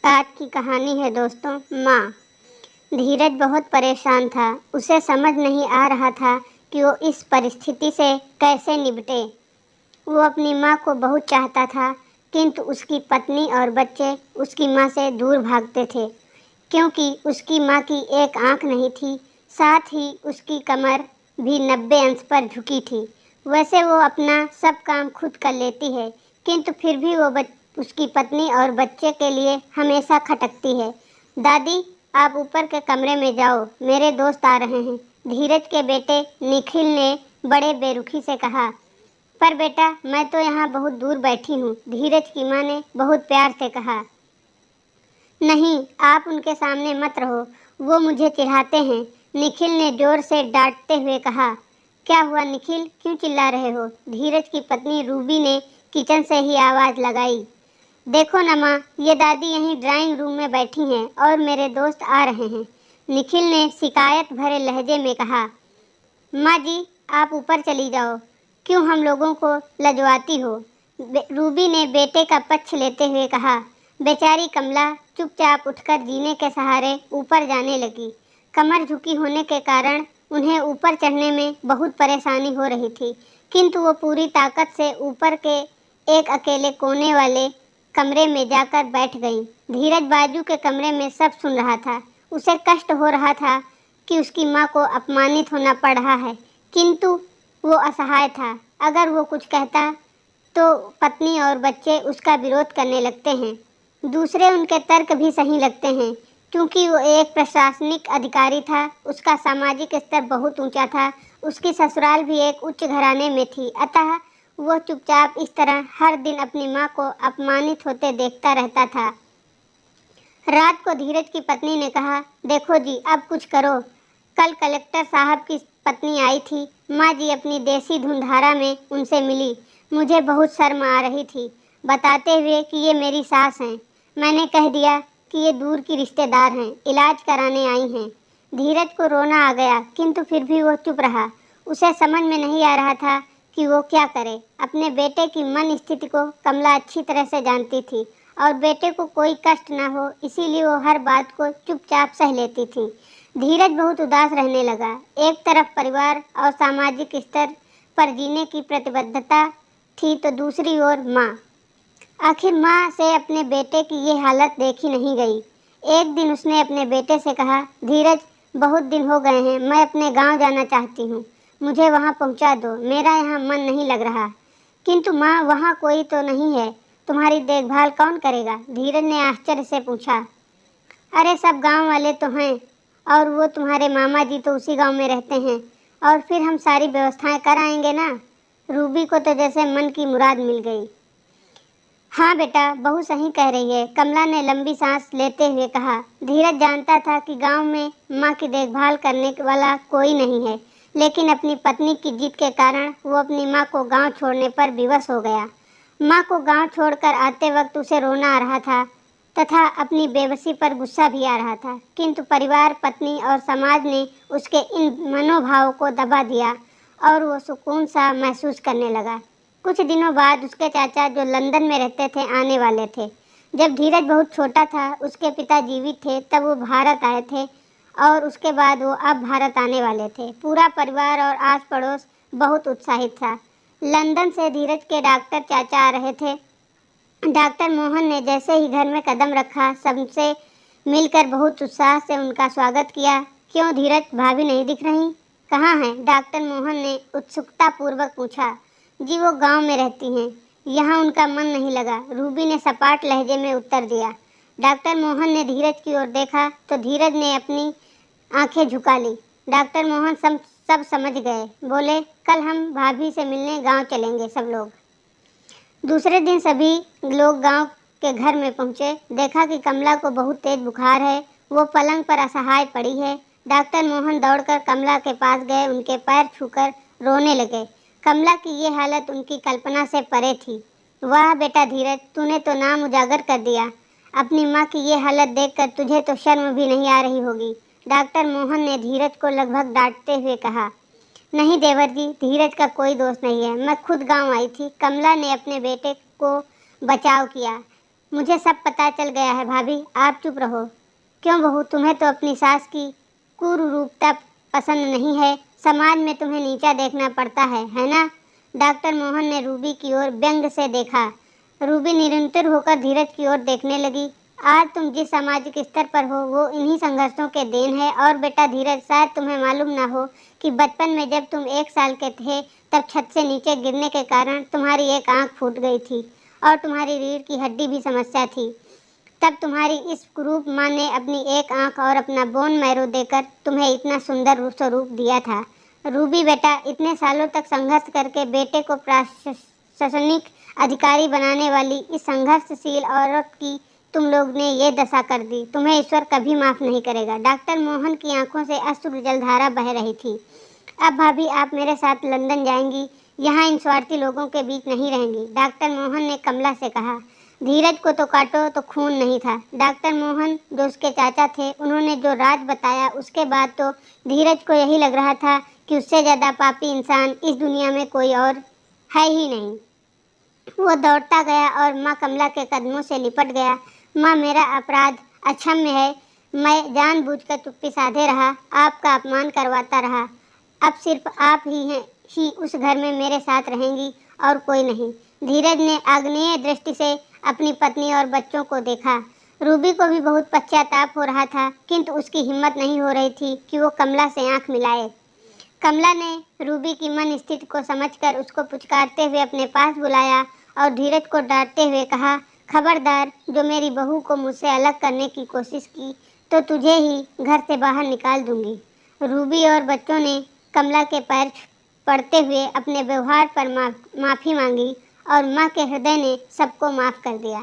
आज की कहानी है दोस्तों, माँ। धीरज बहुत परेशान था। उसे समझ नहीं आ रहा था कि वो इस परिस्थिति से कैसे निपटे। वो अपनी माँ को बहुत चाहता था, किंतु उसकी पत्नी और बच्चे उसकी माँ से दूर भागते थे, क्योंकि उसकी माँ की एक आंख नहीं थी, साथ ही उसकी कमर भी 90 अंश पर झुकी थी। वैसे वो अपना सब काम खुद कर लेती है, किंतु फिर भी वो उसकी पत्नी और बच्चे के लिए हमेशा खटकती है। दादी, आप ऊपर के कमरे में जाओ, मेरे दोस्त आ रहे हैं, धीरज के बेटे निखिल ने बड़े बेरुखी से कहा। पर बेटा, मैं तो यहाँ बहुत दूर बैठी हूँ, धीरज की माँ ने बहुत प्यार से कहा। नहीं, आप उनके सामने मत रहो, वो मुझे चिढ़ाते हैं, निखिल ने जोर से डांटते हुए कहा। क्या हुआ निखिल, क्यों चिल्ला रहे हो? धीरज की पत्नी रूबी ने किचन से ही आवाज़ लगाई। देखो न माँ, ये दादी यहीं ड्राइंग रूम में बैठी हैं और मेरे दोस्त आ रहे हैं, निखिल ने शिकायत भरे लहजे में कहा। माँ जी, आप ऊपर चली जाओ, क्यों हम लोगों को लजवाती हो? रूबी ने बेटे का पक्ष लेते हुए कहा। बेचारी कमला चुपचाप उठकर जीने के सहारे ऊपर जाने लगी। कमर झुकी होने के कारण उन्हें ऊपर चढ़ने में बहुत परेशानी हो रही थी, किंतु वो पूरी ताकत से ऊपर के एक अकेले कोने वाले कमरे में जाकर बैठ गई। धीरज बाजू के कमरे में सब सुन रहा था। उसे कष्ट हो रहा था कि उसकी माँ को अपमानित होना पड़ रहा है, किंतु वो असहाय था। अगर वो कुछ कहता तो पत्नी और बच्चे उसका विरोध करने लगते हैं। दूसरे उनके तर्क भी सही लगते हैं, क्योंकि वो एक प्रशासनिक अधिकारी था, उसका सामाजिक स्तर बहुत ऊंचा था, उसकी ससुराल भी एक उच्च घराने में थी, अतः वो चुपचाप इस तरह हर दिन अपनी माँ को अपमानित होते देखता रहता था। रात को धीरज की पत्नी ने कहा, देखो जी, अब कुछ करो। कल कलेक्टर साहब की पत्नी आई थी, माँ जी अपनी देसी धुंधारा में उनसे मिली। मुझे बहुत शर्म आ रही थी, बताते हुए कि ये मेरी सास हैं। मैंने कह दिया कि ये दूर की रिश्तेदार हैं, इलाज कराने आई हैं। धीरज को रोना आ गया, किंतु फिर भी वो चुप रहा। उसे समझ में नहीं आ रहा था कि वो क्या करे। अपने बेटे की मन स्थिति को कमला अच्छी तरह से जानती थी और बेटे को कोई कष्ट न हो, इसीलिए वो हर बात को चुपचाप सह लेती थी। धीरज बहुत उदास रहने लगा। एक तरफ परिवार और सामाजिक स्तर पर जीने की प्रतिबद्धता थी, तो दूसरी ओर माँ। आखिर माँ से अपने बेटे की ये हालत देखी नहीं गई। एक दिन उसने अपने बेटे से कहा, धीरज, बहुत दिन हो गए हैं, मैं अपने गांव जाना चाहती हूँ, मुझे वहाँ पहुँचा दो, मेरा यहाँ मन नहीं लग रहा। किंतु माँ, वहाँ कोई तो नहीं है, तुम्हारी देखभाल कौन करेगा? धीरज ने आश्चर्य से पूछा। अरे सब गांव वाले तो हैं, और वो तुम्हारे मामा जी तो उसी गांव में रहते हैं, और फिर हम सारी व्यवस्थाएं कर आएंगे ना। रूबी को तो जैसे मन की मुराद मिल गई। हाँ बेटा, बहू सही कह रही है, कमला ने लंबी सांस लेते हुए कहा। धीरज जानता था कि गांव में माँ की देखभाल करने वाला कोई नहीं है, लेकिन अपनी पत्नी की जिद के कारण वो अपनी माँ को गांव छोड़ने पर विवश हो गया। माँ को गांव छोड़कर आते वक्त उसे रोना आ रहा था तथा अपनी बेबसी पर गुस्सा भी आ रहा था, किंतु परिवार, पत्नी और समाज ने उसके इन मनोभावों को दबा दिया और वो सुकून सा महसूस करने लगा। कुछ दिनों बाद उसके चाचा, जो लंदन में रहते थे, आने वाले थे। जब धीरज बहुत छोटा था, उसके पिता जीवित थे, तब वो भारत आए थे और उसके बाद वो अब भारत आने वाले थे। पूरा परिवार और आस पड़ोस बहुत उत्साहित था। लंदन से धीरज के डॉक्टर चाचा आ रहे थे। डॉक्टर मोहन ने जैसे ही घर में कदम रखा, सबसे मिलकर बहुत उत्साह से उनका स्वागत किया। क्यों धीरज, भाभी नहीं दिख रही, कहाँ हैं? डॉक्टर मोहन ने उत्सुकता पूर्वक पूछा। जी, वो गांव में रहती हैं, यहाँ उनका मन नहीं लगा, रूबी ने सपाट लहजे में उत्तर दिया। डॉक्टर मोहन ने धीरज की ओर देखा तो धीरज ने अपनी आंखें झुका ली। डॉक्टर मोहन सब समझ गए। बोले, कल हम भाभी से मिलने गांव चलेंगे सब लोग। दूसरे दिन सभी लोग गांव के घर में पहुंचे। देखा कि कमला को बहुत तेज बुखार है, वो पलंग पर असहाय पड़ी है। डॉक्टर मोहन दौड़कर कमला के पास गए, उनके पैर छूकर रोने लगे। कमला की ये हालत उनकी कल्पना से परे थी। वाह बेटा धीरज, तूने तो नाम उजागर कर दिया। अपनी माँ की ये हालत देखकर तुझे तो शर्म भी नहीं आ रही होगी, डॉक्टर मोहन ने धीरज को लगभग डांटते हुए कहा। नहीं देवर जी, धीरज का कोई दोष नहीं है, मैं खुद गांव आई थी। कमला ने अपने बेटे को बचाव किया। मुझे सब पता चल गया है भाभी, आप चुप रहो। क्यों बहू, तुम्हें तो अपनी सास की कुरूपता पसंद नहीं है, समाज में तुम्हें नीचा देखना पड़ता है ना? डॉक्टर मोहन ने रूबी की ओर व्यंग से देखा। रूबी निरंतर होकर धीरज की ओर देखने लगी। आज तुम जिस सामाजिक स्तर पर हो वो इन्हीं संघर्षों के देन है। और बेटा धीरज, शायद तुम्हें मालूम ना हो कि बचपन में जब तुम 1 साल के थे तब छत से नीचे गिरने के कारण तुम्हारी एक आंख फूट गई थी और तुम्हारी रीढ़ की हड्डी भी समस्या थी। तब तुम्हारी इस कुरूप माँ ने अपनी एक आंख और अपना बोन मैरो देकर तुम्हें इतना सुंदर स्वरूप दिया था। रूबी बेटा, इतने सालों तक संघर्ष करके बेटे को प्रशासनिक अधिकारी बनाने वाली इस संघर्षशील औरत की तुम लोग ने ये दशा कर दी। तुम्हें ईश्वर कभी माफ नहीं करेगा। डॉक्टर मोहन की आंखों से अश्रु जलधारा बह रही थी। अब भाभी, आप मेरे साथ लंदन जाएंगी, यहाँ इन स्वार्थी लोगों के बीच नहीं रहेंगी, डॉक्टर मोहन ने कमला से कहा। धीरज को तो काटो तो खून नहीं था। डॉक्टर मोहन जो उसके चाचा थे, उन्होंने जो राज बताया उसके बाद तो धीरज को यही लग रहा था कि उससे ज़्यादा पापी इंसान इस दुनिया में कोई और है ही नहीं। वो दौड़ता गया और माँ कमला के कदमों से लिपट गया। माँ, मेरा अपराध अक्षम्य है। मैं जानबूझकर चुप्पी साधे रहा, आपका अपमान करवाता रहा। अब सिर्फ आप ही उस घर में मेरे साथ रहेंगी और कोई नहीं। धीरज ने आग्नेय दृष्टि से अपनी पत्नी और बच्चों को देखा। रूबी को भी बहुत पश्चाताप हो रहा था, किंतु उसकी हिम्मत नहीं हो रही थी कि वो कमला से आंख मिलाए। कमला ने रूबी की मन स्थिति को समझकर उसको पुचकारते हुए अपने पास बुलाया और धीरज को डांटते हुए कहा, खबरदार, जो मेरी बहू को मुझसे अलग करने की कोशिश की तो तुझे ही घर से बाहर निकाल दूंगी। रूबी और बच्चों ने कमला के पैर पड़ते हुए अपने व्यवहार पर माफ़ी मांगी और माँ के हृदय ने सबको माफ़ कर दिया।